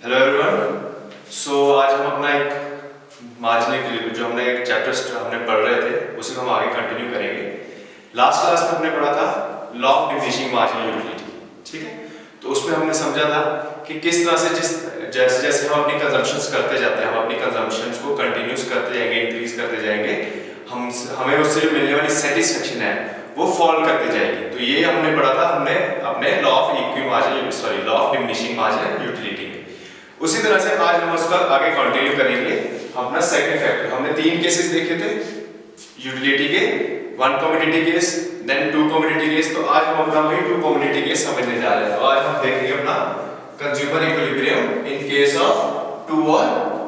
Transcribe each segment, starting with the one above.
Hello everyone. आज हम अपना एक मार्जिनल इक्विलिब्रियम जो हमने एक चैप्टर हमने पढ़ रहे थे उसी को हम आगे कंटिन्यू करेंगे। लास्ट क्लास में हमने पढ़ा था law of diminishing marginal utility, ठीक है। तो उसमें हमने समझा था कि किस तरह से जैसे जैसे हम अपनी कंजम्पशंस करते जाते हैं, हम अपनी कंजम्पशंस को कंटिन्यूस करते जाएंगे, इंक्रीज करते जाएंगे, हमें उससे जो मिलने वाली सेटिस्फेक्शन है वो फॉल करती जाएगी। तो ये हमने पढ़ा था हमने अपने law of diminishing marginal utility में। उसी तरह से आज हम उसका आगे कंटिन्यू करेंगे अपना सेकंड फैक्टर। हमने 3 केसेस देखे थे यूटिलिटी के, 1 commodity case, then 2 commodity case. तो आज हम अपना वही 2 कमोडिटी केस समझने जा रहे हैं। तो आज हम देखेंगे अपना consumer equilibrium in case of 2 और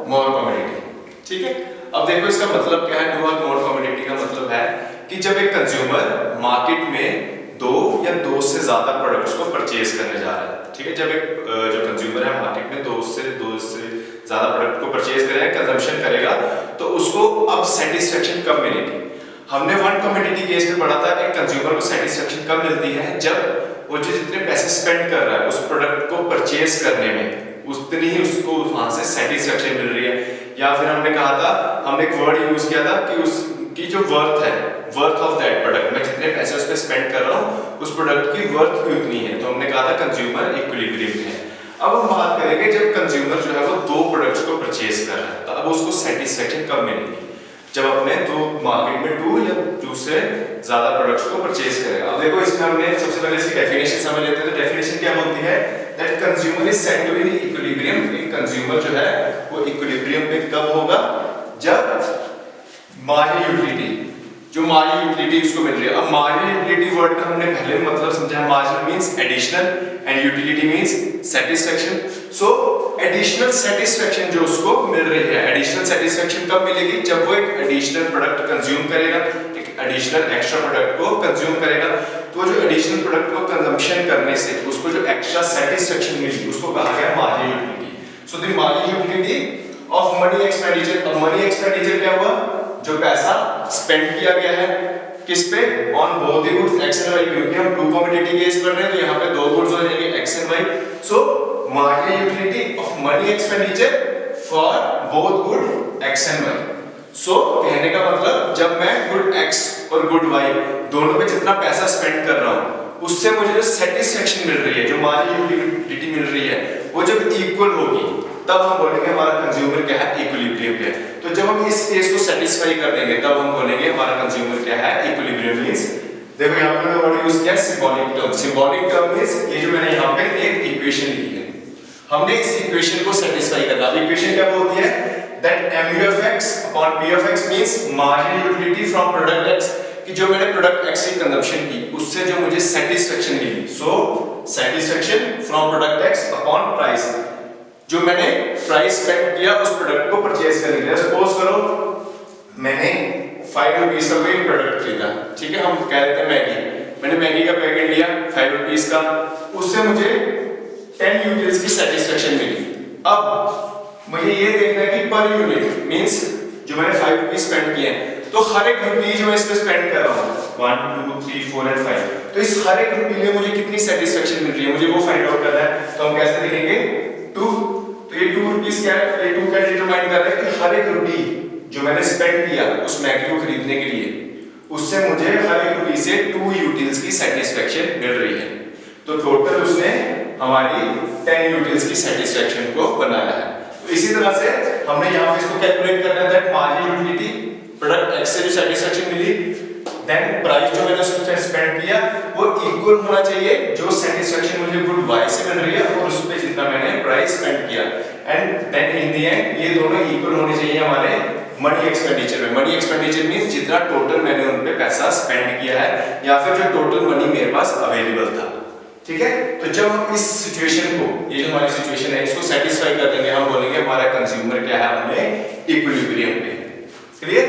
मोर कमोडिटी, ठीक है। अब देखो इसका मतलब क्या है। 2 और मोर कमोडिटी का मतलब है कि जब एक कंज्यूमर मार्केट में 2 या 2 से ज्यादा प्रोडक्ट्स को परचेज करने जा रहा है, ठीक है। जब एक जो कंज्यूमर है मार्केट में 2 से ज्यादा प्रोडक्ट को परचेज करेगा, कंजम्पशन करेगा, तो उसको अब सेटिस्फेक्शन कब मिलेगी। हमने 1 कमोडिटी केस में पढ़ा था कि कंज्यूमर को सेटिस्फेक्शन कब मिलती है जब वो जो जितने पैसे स्पेंड कर रहा है उस प्रोडक्ट को परचेज करने में उतनी ही उसको वहां से सेटिस्फेक्शन मिल रही है। या फिर हमने कहा था, हमने एक वर्ड यूज किया था कि उसकी जो वर्थ है, वर्थ ऑफ दैट प्रोडक्ट, मैं जितने पैसे उस पर स्पेंड कर रहा हूँ उस प्रोडक्ट की वर्थ भी उतनी है। तो हमने कहा था कंज्यूमर इक्विलिब्रियम है। अब हम बात करेंगे जब कंज्यूमर जो है वो 2 प्रोडक्ट्स को परचेज कर रहा है, तो अब उसको सेटिस्फेक्शन कब मिलेगी जब अपने 2 मार्केट में 2 या 2 से ज्यादा प्रोडक्ट्स को परचेज करेगा। अब देखो इसमें हमने सबसे पहले इसकी डेफिनेशन समझ लेते हैं। तो डेफिनेशन क्या बोलती है, that consumer is said to be in equilibrium. एक कंज्यूमर जो है वो इक्विलिब्रियम में कब होगा, जब मार्जिनल यूटिलिटी, जो मार्जिनल यूटिलिटी उसको मिल रही है। अब मार्जिनल यूटिलिटी वर्ड का हमने पहले मतलब समझा, marginal means additional and utility means satisfaction. So additional satisfaction जो उसको मिल रही है, एडिशनल सेटिस्फेक्शन कब मिलेगी, जब वो एक एडिशनल प्रोडक्ट कंज्यूम करेगा, एक एडिशनल एक्स्ट्रा प्रोडक्ट को कंज्यूम करेगा। तो जो एडिशनल प्रोडक्ट को कंजम्पशन करने से उसको जो एक्स्ट्रा सेटिस्फेक्शन मिली उसको कहा गया marginal utility. So the marginal utility of money expenditure. अब मनी एक्सपेंडिचर क्या हुआ, जो पैसा स्पेंड किया गया है किस पे, on both the goods X and Y. क्योंकि हम 2 कमोडिटी केस पढ़ रहे हैं तो यहाँ पे 2 गुड्स हो जाएंगे X and Y. So marginal utility of money expenditure for both good X and Y. So कहने का मतलब जब मैं गुड एक्स और गुड वाई दोनों पे जितना पैसा स्पेंड कर रहा हूँ उससे मुझे जो सेटिस्फेक्शन मिल रही है, जो मार्जिनल यूटिलिटी मिल रही है, वो जब इक्वल होगी तब हम बोलेंगे हमारा कंज्यूमर क्या है, इक्विलिब्रियम पे है। तो जब हम इस केस को सेटिस्फाई कर देंगे तब हम बोलेंगे हमारा कंज्यूमर क्या है, इक्विलिब्रियम मींस। देखो यहाँ पे मैंने वर्ड यूज किया symbolic term. Symbolic term means ये जो मैंने यहाँ पे एक इक्वेशन लिखी है, हमने इस इक्वेशन को सेटिस्फाई करना। अब इक्वेशन क्या बोलती है, that mu of x upon p of x means marginal utility from product x, कि जो मैंने प्रोडक्ट x की कंजम्पशन की उससे जो मुझे सेटिस्फेक्शन मिली, so satisfaction from product x upon price, जो मैंने प्राइस स्पेंड किया उस प्रोडक्ट को परचेज करने के लिए। सपोज करो मैंने 5 रुपीस का कोई प्रोडक्ट खरीदा, ठीक है। हम कह रहे थे मैगी, मैंने मैगी का पैकेट लिया 5 रुपीस का, उससे मुझे 10 यूनिट्स की सेटिस्फेक्शन मिली। अब मुझे ये देखना है कि पर यूनिट मींस जो मैंने 5 रुपीस स्पेंड किए हैं, तो हर एक रुपी जो मैं इस पे स्पेंड कर रहा हूँ 1 2 3 4 एंड 5, तो इस हर एक रुपी में मुझे कितनी सेटिस्फेक्शन मिल रही है, मुझे वो फाइंड आउट करना है। तो हम कैसे लिखेंगे, 2। तो ये 2 रुपीस क्या है, ये 2 का डिटरमाइन कर रहा है कि हर एक रुपी जो मैंने स्पेंड किया उस मैगी को खरीदने के लिए उससे मुझे हर एक रुपी से 2 यूटिल्स की सेटिस्फेक्शन मिल रही है। तो टोटल उसने हमारी 10 यूटिल्स की सेटिस्फेक्शन को बनाया है। तो इसी तरह से हमने यहाँ पे इसको कैलकुलेट करना है, that marginal utility product x से जो सेटिस्फेक्शन मिली, देन प्राइस जो मैंने उसमें स्पेंड किया वो इक्वल होना चाहिए जो सेटिस्फेक्शन मुझे गुड y से मिल रही है और उस पे जितना मैंने प्राइस स्पेंड किया, and then in the end ये दोनों इक्वल होने चाहिए हमारे मनी एक्सपेंडिचर में। मनी एक्सपेंडिचर मींस जितना टोटल मैंने उन पे पैसा स्पेंड किया है या फिर जो टोटल मनी मेरे पास अवेलेबल था, ठीक है। तो जब हम इस सिचुएशन को, ये जो हमारी सिचुएशन है, इसको सेटिस्फाई कर देंगे, हम बोलेंगे हमारा कंज्यूमर क्या है, हमें इक्विलिब्रियम पे। क्लियर।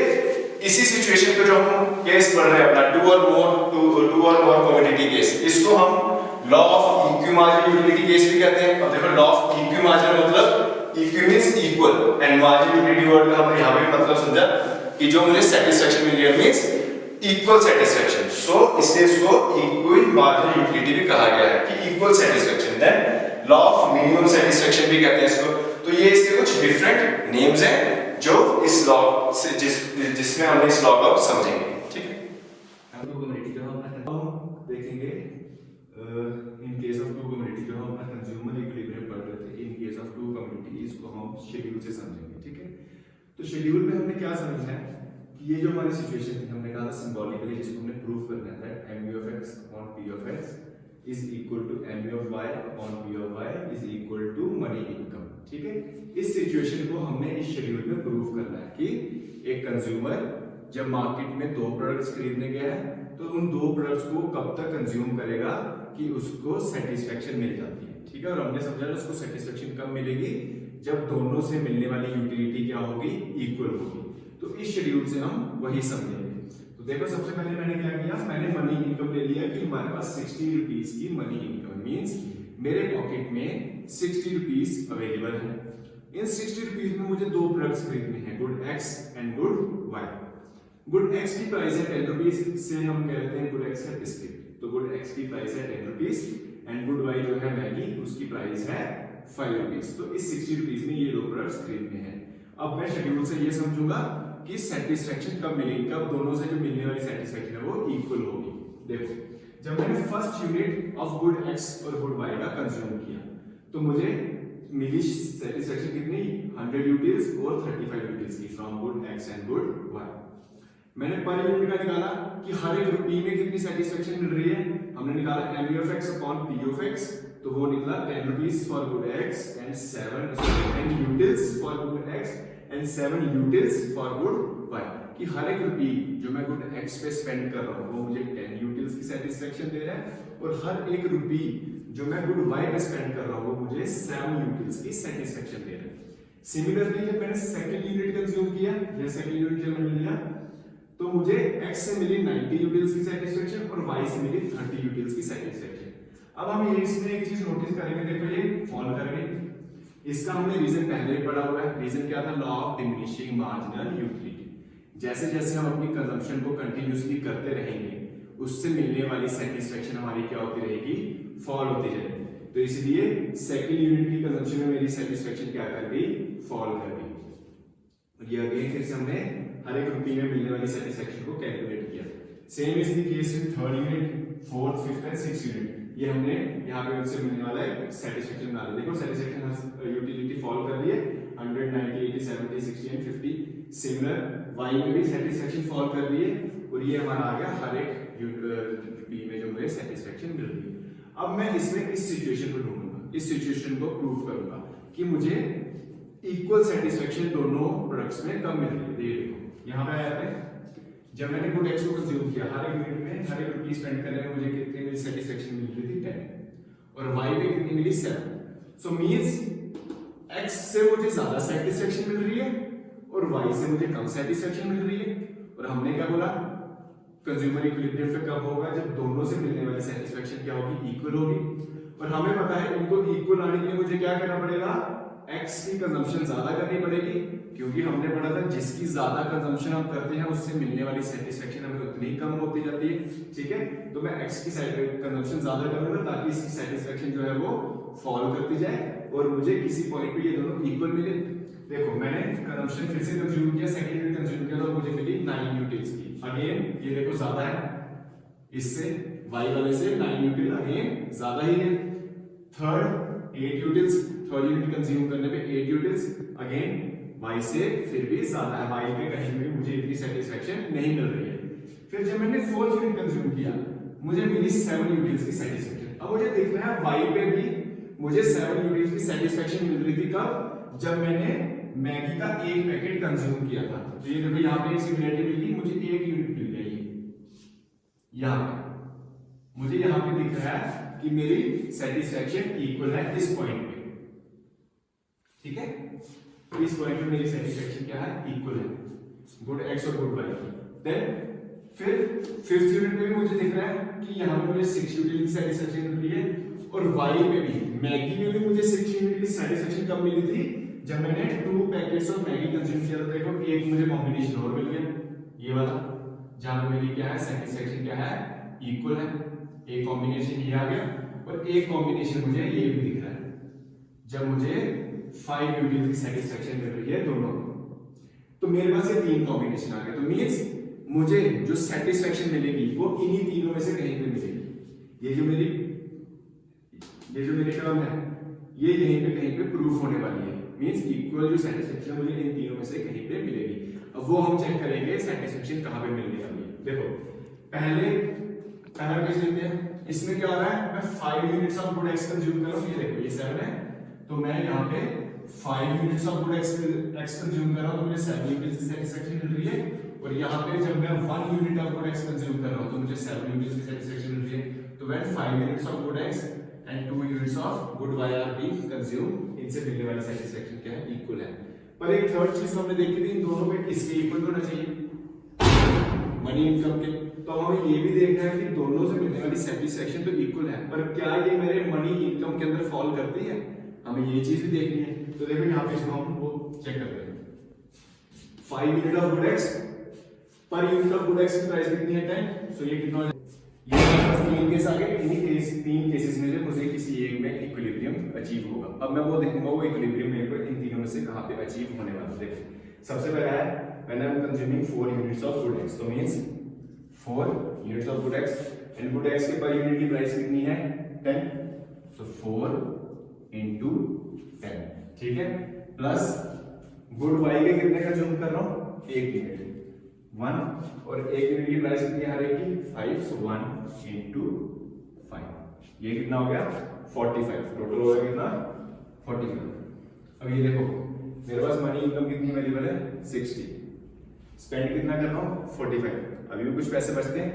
इसी सिचुएशन को जो हम केस पढ़ रहे हैं अपना 2 और मोर कमोडिटी केस, इसको हम law of equi marginal utility case भी कहते हैं। अब देखो लॉ ऑफ इक्वी मार्जिनल मतलब equi means equal and marginal utility word का हमने यहाँ पे मतलब समझा कि जो मुझे सेटिस्फेक्शन मिल रही है मींस इक्वल सेटिस्फेक्शन। सो इसलिए इसको इक्वल मार्जिनल यूटिलिटी भी कहा गया है कि equal satisfaction. Then law of minimum satisfaction भी कहते हैं इसको। तो ये इसके कुछ डिफरेंट नेम्स हैं जो इस लॉ से जिसमें हम इस लॉ को समझेंगे, ठीक है। हम देखेंगे in case of two commodity, जो हम अपना कंज्यूमर इक्विलिब्रियम पढ़ रहे थे, in case of two commodity इसको हम शेड्यूल से समझेंगे, ठीक है। तो शेड्यूल में हमने क्या समझना है कि ये जो हमारी सिचुएशन थी, हमने कहा था सिंबॉलिकली जिसको हमने प्रूव करना है that mu of x upon p of x is equal to mu of y upon p of y is equal to money income, ठीक है। इस सिचुएशन को हमने इस शेड्यूल में प्रूव करना है कि एक कंज्यूमर जब मार्केट में दो प्रोडक्ट्स खरीदने गया है तो उन दो प्रोडक्ट्स को कब तक कंज्यूम करेगा कि उसको सेटिस्फेक्शन मिल जाती है, ठीक है। और हमने समझा उसको सेटिस्फेक्शन कब मिलेगी, जब दोनों से मिलने वाली यूटिलिटी क्या होगी, इक्वल होगी। तो इस शेड्यूल से हम वही समझेंगे। तो देखो सबसे पहले मैंने क्या किया, मैंने मनी इनकम ले लिया कि हमारे पास 60 रुपीज की मनी इनकम मींस मेरे पॉकेट में 60 रुपीज अवेलेबल है। इन 60 रुपीज में मुझे दो प्रोडक्ट्स खरीदने हैं, good X and good Y. Good X की प्राइस है 10 रुपीज, से हम कहते हैं गुड एक्स है बिस्किट, तो गुड एक्स की प्राइस है 10 रुपीज एंड गुड वाई जो है मैगी, उसकी प्राइस है 5 रुपीज। तो इस 60 रुपीज में ये दो प्रोडक्ट्स खरीदने हैं। अब मैं शेड्यूल से ये समझूंगा कि सेटिस्फेक्शन कब मिलेगी, कब दोनों से जो मिलने वाली सेटिस्फेक्शन है वो इक्वल होगी। देखो जब मैंने first unit of good X और गुड वाई का कंज्यूम किया तो मुझे मिली सेटिस्फेक्शन कितनी, 100 यूटिल्स और 35 यूटिल्स की from good X and good Y. मैंने पर यूनिट का निकाला कि हर एक रुपये में कितनी सेटिस्फेक्शन मिल रही है, हमने निकाला mu of x upon p of x, तो वो निकला 10 rupees for good X and 7 utils for good X and 7 utils for good Y, कि हर एक रुपये जो मैं गुड एक्स पे स्पेंड कर रहा हूँ वो मुझे 10 यूटिल्स की सेटिस्फेक्शन दे रहा है, और हर एक रुपये जो मैं गुड वाई पे स्पेंड कर रहा हूँ वो मुझे 7 यूटिल्स की सेटिस्फेक्शन दे रहा है। सिमिलरली जब मैंने सेकंड यूनिट कंज्यूम किया, या सेकंड यूनिट जब मैंने लिया तो मुझे x से मिली 90 यूटिल्स की सेटिस्फेक्शन और y से मिली 30 यूटिल्स की सेटिस्फेक्शन। अब हम ये इसमें एक चीज नोटिस करेंगे, देखो ये फॉलो करेंगे, इसका हमने रीजन पहले ही पढ़ा हुआ है। रीजन क्या था, law of diminishing marginal utility. जैसे जैसे हम अपनी कंजम्पशन को कंटिन्यूअसली करते रहेंगे उससे मिलने वाली सेटिस्फेक्शन हमारी क्या होती रहेगी, फॉल होती जाएगी। तो इसलिए सेकंड यूनिट की कंजम्पशन में मेरी सेटिस्फेक्शन क्या कर गई, फॉल कर गई। और ये अगेन फिर से हमने हर एक रुपये में मिलने वाली सेटिस्फेक्शन को कैलकुलेट किया। Same is the case with third unit, fourth, fifth and sixth unit. ये हमने यहाँ पे उनसे मिलने वाला है सेटिस्फेक्शन निकाला। देखो सेटिस्फेक्शन यूटिलिटी फॉल कर रही है 100, 90, 80, 70, 60 एंड 50। सिमिलर वाई में भी सेटिस्फेक्शन फॉल कर रही है, और ये हमारा आ गया हर एक रुपये में जो मुझे सेटिस्फेक्शन मिल रही है। अब मैं इसमें इस सिचुएशन को ढूंढूंगा, इस सिचुएशन को प्रूव करूंगा कि मुझे इक्वल सेटिस्फेक्शन दोनों प्रोडक्ट्स में कब मिल रही है। देखो यहाँ पे आया है, जब मैंने गुड एक्स को कंज्यूम किया हर एक यूनिट में हर एक रुपये स्पेंड करने में मुझे कितनी मिली सेटिस्फेक्शन मिल रही थी 10, और वाई पे कितनी मिली 7। सो मींस एक्स से मुझे ज्यादा सेटिस्फेक्शन मिल रही है और वाई से मुझे कम सेटिस्फेक्शन मिल रही है। और हमने क्या बोला, कंज्यूमर इक्विलिब्रियम पे कब होगा, जब दोनों से मिलने वाली सेटिस्फेक्शन क्या होगी, इक्वल होगी। और हमें पता है इनको इक्वल आने के लिए मुझे क्या करना पड़ेगा, एक्स की कंजम्पशन ज्यादा करनी पड़ेगी, क्योंकि हमने पढ़ा था जिसकी ज्यादा कंजम्पशन हम करते हैं उससे मिलने वाली सेटिस्फेक्शन हमें उतनी कम होती जाती है, ठीक है। तो मैं एक्स की कंजम्पशन ज्यादा करूंगा ताकि इसकी सेटिस्फेक्शन जो है वो फॉल करती जाए और मुझे किसी पॉइंट पे ये दोनों इक्वल मिले। देखो मैंने कंजम्पशन फिर से कंज्यूम किया, सेकंड यूनिट कंज्यूम किया तो मुझे मिली 9 यूटिल्स की। अगेन ये देखो ज्यादा है, इससे वाई वाले से 9 यूटिल अगेन ज्यादा ही है। Third 8 utils, third unit consume करने पे 8 यूटिल्स अगेन y से फिर भी ज्यादा है, y पे कहीं भी मुझे इतनी सेटिस्फेक्शन नहीं मिल रही है। फिर जब मैंने फोर्थ यूनिट कंज्यूम किया मुझे मिली 7 यूटिल्स की सेटिस्फेक्शन। अब मुझे देखना है y पे भी मुझे 7 यूटिल्स की सेटिस्फेक्शन मिल रही थी कब, जब मैंने मैगी का एक पैकेट कंज्यूम किया था। तो ये देखो यहाँ पे एक सिमिलरिटी मिल गई, मुझे एक यूनिट मिल गई। यहाँ पे मुझे यहाँ पे दिख रहा है कि मेरी सेटिस्फेक्शन इक्वल है इस पॉइंट पे, ठीक है। इस पॉइंट पे मेरी सेटिस्फेक्शन क्या है, इक्वल है गुड एक्स और गुड वाई। देन फिर फिफ्थ यूनिट में भी मुझे दिख रहा है कि यहाँ पे मुझे 6 यूनिट की सेटिस्फेक्शन मिली है, और वाई में भी मैगी में भी मुझे 6 यूनिट की सेटिस्फेक्शन कब मिली थी, जब मैंने 2 पैकेट्स ऑफ मैगी कंज्यूम किया। तो देखो एक मुझे कॉम्बिनेशन और मिल गया, ये वाला जहां पे मेरी क्या है सेटिस्फेक्शन क्या है, इक्वल है। एक कॉम्बिनेशन ये आ गया और एक कॉम्बिनेशन मुझे ये भी दिख रहा है। जब मुझे 5 यूनिट की सेटिस्फेक्शन मिल रही है दोनों। तो मेरे पास ये 3 कॉम्बिनेशन आ गए, तो मींस मुझे जो सेटिस्फेक्शन मिलेगी वो इन्हीं तीनों में से कहीं पे मिलेगी। ये जो मेरी टर्म है ये यहीं पे कहीं पे प्रूफ होने वाली है, मींस इक्वल जो सेटिस्फेक्शन मुझे इन तीनों में से कहीं पे मिलेगी। अब वो हम चेक करेंगे सेटिस्फेक्शन कहां पे मिलने वाली है। देखो पहला केस लेते हैं, इसमें क्या हो रहा है, मैं 5 units of good x consume कर रहा हूं। ये देखो ये 7 है, तो मैं यहाँ पे 5 units of good x consume कर रहा हूं, तो मुझे 7 यूनिट्स की सेटिस्फेक्शन मिल रही है। और यहाँ पे जब मैं 1 unit of good x consume कर रहा हूं तो मुझे 7 यूनिट्स की सेटिस्फेक्शन मिल रही है। तो when 5 units of good X and 2 units of good Y are being consume, इनसे मिलने वाली सेटिस्फेक्शन क्या है, इक्वल है। पर एक थर्ड चीज हमने देखी थी, इन दोनों में किसके इक्वल होना चाहिए, मनी इनकम के। तो हमें ये भी देखना है कि दोनों से मिलने वाली सेटिस्फेक्शन तो इक्वल है, पर क्या ये मेरे मनी इनकम के अंदर फॉल करती है, हमें ये चीज भी देखनी है। तो देखो यहाँ पे इसको हम वो चेक करते हैं, 5 unit of good x per unit of good X की प्राइस कितनी है 10। सो ये कितना, ये 3 केस आ गए, इन्हीं केस 3 केसेस में से मुझे किसी एक में इक्विलिब्रियम अचीव होगा। अब मैं वो देखूंगा वो इक्विलिब्रियम मेरे को इन तीनों में से कहां पे अचीव होने वाला है। देखो सबसे पहला है when I am consuming 4 units of good X, तो means 4 units of good X and good X के पर यूनिट की प्राइस कितनी है 10, सो 4 into 10, ठीक है, प्लस गुड वाई के कितने कंज्यूम कर रहा हूं 1 यूनिट 1, और 1 यूनिट की प्राइस कितनी है हर एक की 5, सो 1 into 5, ये कितना हो गया 45, टोटल हो गया कितना 45। अब ये देखो मेरे पास मनी इनकम कितनी अवेलेबल है 60, स्पेंड कितना कर रहा हूं 45, अभी भी कुछ पैसे बचते हैं।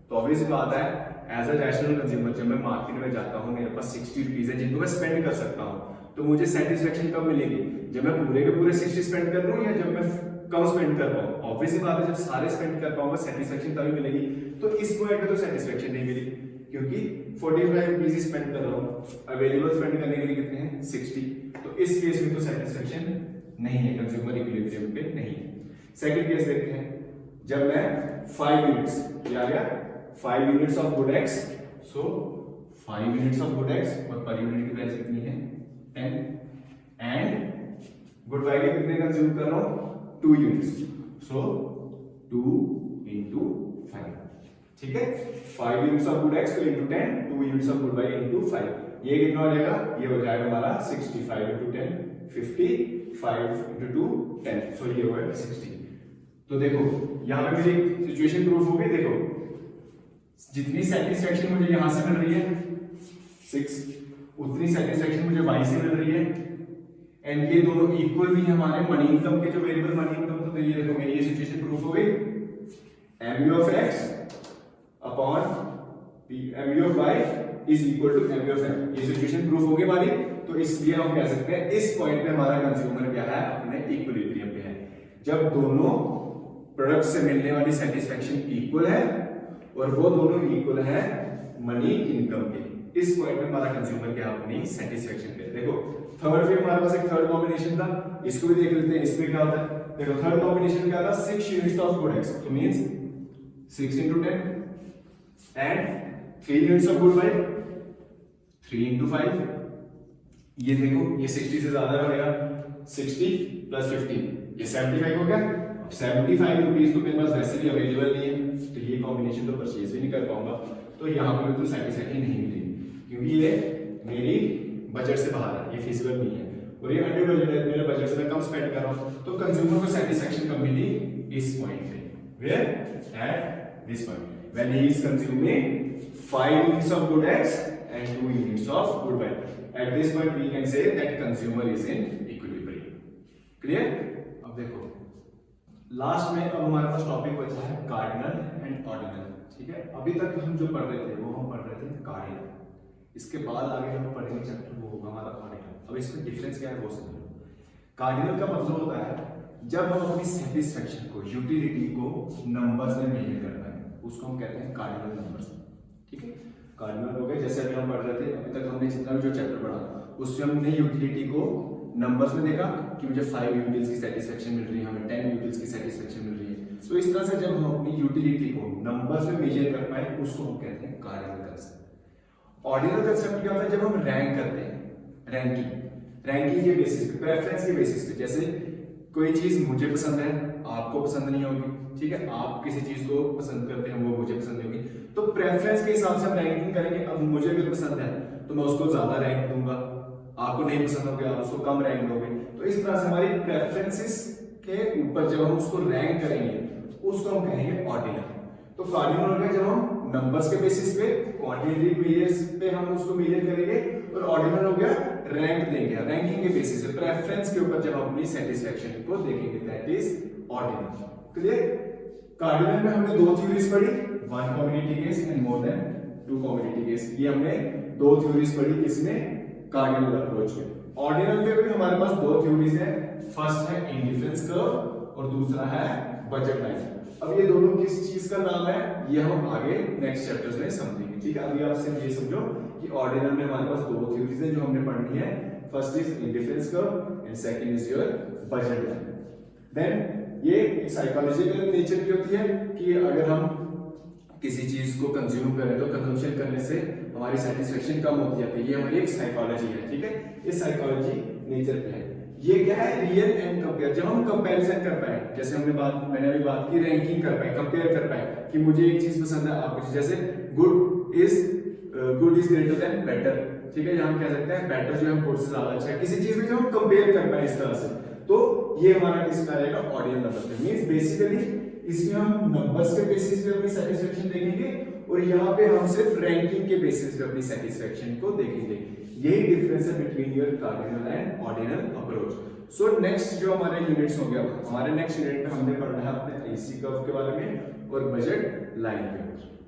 तो ऑब्वियस बात है एज अ रैशनल कंज्यूमर जब मैं मार्केट में जाता हूं मेरे पास 60 रुपीज है जिनको मैं स्पेंड कर सकता हूं, तो मुझे सेटिस्फेक्शन कब मिलेगी, जब मैं पूरे के पूरे 60 स्पेंड कर लूं या जब मैं कम स्पेंड कर पाऊं। ऑब्वियस बात है जब सारे स्पेंड कर पाऊंगा सेटिस्फेक्शन तभी मिलेगी। तो इस पॉइंट पे तो सेटिस्फेक्शन नहीं मिली क्योंकि 45 रुपीज स्पेंड कर रहा हूं, अवेलेबल स्पेंड करने के लिए कितने हैं 60, तो इस केस में तो सेटिस्फेक्शन नहीं है, कंज्यूमर इक्विलिब्रियम पे नहीं है। सेकंड केस देखते हैं, जब मैं 5 यूनिट्स, क्या आ गया 5 units of good x, so 5 units of good X और पर यूनिट की प्राइस कितनी है 10, एंड गुड वाई के कितने कंज्यूम कर रहा हूं 2 यूनिट्स, सो 2 into 5, ठीक है, 5 यूनिट्स ऑफ गुड एक्स तो into 10, 2 units of good Y into 5, ये कितना हो जाएगा, ये हो जाएगा हमारा 65 into 10 50, 5 into 2 10, सो ये हो गया 60। तो देखो यहां पे मेरी सिचुएशन प्रूफ हो गई। देखो जितनी सेटिस्फेक्शन मुझे यहां से मिल रही है 6, उतनी सेटिस्फेक्शन मुझे y से मिल रही है, एंड ये दोनों इक्वल भी है हमारे मनी इनकम के, जो वेरिएबल मनी इनकम। तो ये देखो मेरी ये सिचुएशन प्रूफ हो गई, mu of x upon mu of y is equal to mu of m, ये सिचुएशन प्रूफ हो गई हमारी। तो इसलिए हम कह सकते हैं इस पॉइंट पे हमारा कंज्यूमर क्या है, अपने इक्विलिब्रियम पे है, जब दोनों प्रोडक्ट से मिलने वाली सेटिस्फेक्शन इक्वल है और वो दोनों इक्वल है मनी इनकम के। इस पॉइंट पे हमारा कंज्यूमर क्या अपनी सेटिस्फेक्शन पे। देखो थर्ड पे हमारे पास एक थर्ड कॉम्बिनेशन था, इसको भी देख लेते हैं, इसमें क्या होता है। देखो थर्ड कॉम्बिनेशन क्या था 6 यूनिट्स ऑफ गुड एक्स, तो means 6 into 10 and 3 units of good Y 3 into 5, ये देखो ये 60 से ज्यादा बनेगा, 60 plus 15 ये 75 हो गया। 75 रुपीज तो मेरे पास वैसे भी अवेलेबल नहीं है, तो ये कॉम्बिनेशन तो परचेज भी नहीं कर पाऊंगा, तो यहाँ पे तो सेटिस्फेक्शन नहीं मिलेगी क्योंकि ये मेरी बजट से बाहर है, ये फिजिबल नहीं है, और ये अंडर बजट है, मेरे बजट से मैं कम स्पेंड कर रहा हूँ। तो कंज्यूमर को सेटिस्फेक्शन कब मिली, इस पॉइंट पे, where at this point when he is consuming 5 units of good X and 2 units of good Y. At this point we can say that consumer is in equilibrium. Clear. अब देखो last में अब हमारे पास topic बचा है cardinal and ordinal, ठीक है। अभी तक हम जो पढ़ रहे थे वो हम पढ़ रहे थे कार्डिनल, इसके बाद आगे हम पढ़ेंगे चैप्टर वो होगा हमारा ऑर्डिनल। अब इसमें डिफरेंस क्या है वो समझो। कार्डिनल का मतलब होता है जब हम अपनी सेटिस्फेक्शन को, यूटिलिटी को नंबर्स में मेजर करना है, उसको हम कहते हैं कार्डिनल नंबर्स, ठीक है। कार्डिनल हो गए, जैसे अभी हम पढ़ रहे थे, अभी तक हमने जितना भी जो चैप्टर पढ़ा उसमें हमने यूटिलिटी को नंबर्स में देखा कि मुझे 5 यूटिल्स की सेटिस्फेक्शन मिल रही है, हमें 10 यूटिल्स की सेटिस्फेक्शन मिल रही है। तो इस तरह से जब हम अपनी यूटिलिटी को नंबर्स में मेजर कर पाए उसको हम कहते हैं कार्डिनल कंसेप्ट। ऑर्डिनल कंसेप्ट क्या होता है, जब हम रैंक करते हैं, रैंकिंग, रैंकिंग के बेसिस पे, प्रेफरेंस के बेसिस पे। जैसे कोई चीज मुझे पसंद है, आपको पसंद नहीं होगी, ठीक है, आप किसी चीज को पसंद करते हैं, वो मुझे पसंद नहीं होगी, तो प्रेफरेंस के हिसाब से हम रैंकिंग करेंगे। अब मुझे अगर पसंद है तो मैं उसको ज्यादा रैंक दूंगा, आपको नहीं पसंद होगा आप उसको कम रैंक दोगे। तो इस तरह से हमारी प्रेफरेंसेस के ऊपर जब हम उसको रैंक करेंगे उसको हम कहेंगे ऑर्डिनल। तो कार्डिनल हो गया जब हम नंबर्स के बेसिस पे, क्वांटिटेटिव मेजर्स पे हम उसको मेजर करेंगे, और ऑर्डिनल हो गया रैंक देंगे, रैंकिंग के बेसिस पे, प्रेफरेंस के ऊपर जब हम अपनी सेटिस्फेक्शन को देखेंगे, that is ordinal. Clear? Cardinal में हमने दो थ्योरीज पढ़ी, one commodity case and more than two commodity case. ये हमने दो थ्योरीज पढ़ी किसमें? कार्डिनल अप्रोच में। ऑर्डिनल में भी हमारे पास दो थ्योरीज हैं, फर्स्ट है इंडिफरेंस कर्व और दूसरा है बजट लाइन। अब ये दोनों किस चीज का नाम है ये हम आगे नेक्स्ट चैप्टर्स में समझेंगे, ठीक है। अभी आप सिर्फ ये समझो कि ऑर्डिनल में हमारे पास दो थ्योरीज हैं जो हमने पढ़नी है, first is indifference curve and second is your budget line. Then ये साइकोलॉजिकल नेचर की होती है कि अगर हम किसी चीज को कंज्यूम करें तो कंजम्पशन करने से हमारी सेटिस्फेक्शन कम होती जाती है, ये हमारी एक साइकोलॉजी है, ठीक है। ये साइकोलॉजी नेचर पे है। ये क्या है? Real and compare. जब हम कंपैरिजन कर पाए, जैसे मैंने अभी बात की, रैंकिंग कर पाए, कंपेयर कर पाए कि मुझे एक चीज पसंद है, आपको जैसे good is greater than better, ठीक है। यहाँ हम कह सकते हैं बेटर जो है गुड से ज्यादा अच्छा है, किसी चीज में जो हम कंपेयर कर पाए इस तरह से, तो ये हमारा किसका रहेगा? Ordinal number. मींस बेसिकली इसमें हम नंबर्स के बेसिस पे अपनी सेटिस्फेक्शन देखेंगे और यहाँ पे हम सिर्फ रैंकिंग के बेसिस पे अपनी सेटिस्फेक्शन को देखेंगे। यही डिफरेंस है between your cardinal and ordinal approach. So next जो हमारे यूनिट्स हो गया, हमारे नेक्स्ट यूनिट में हमने पढ़ना है अपने आईसी कर्व के बारे में और बजट लाइन के बारे में।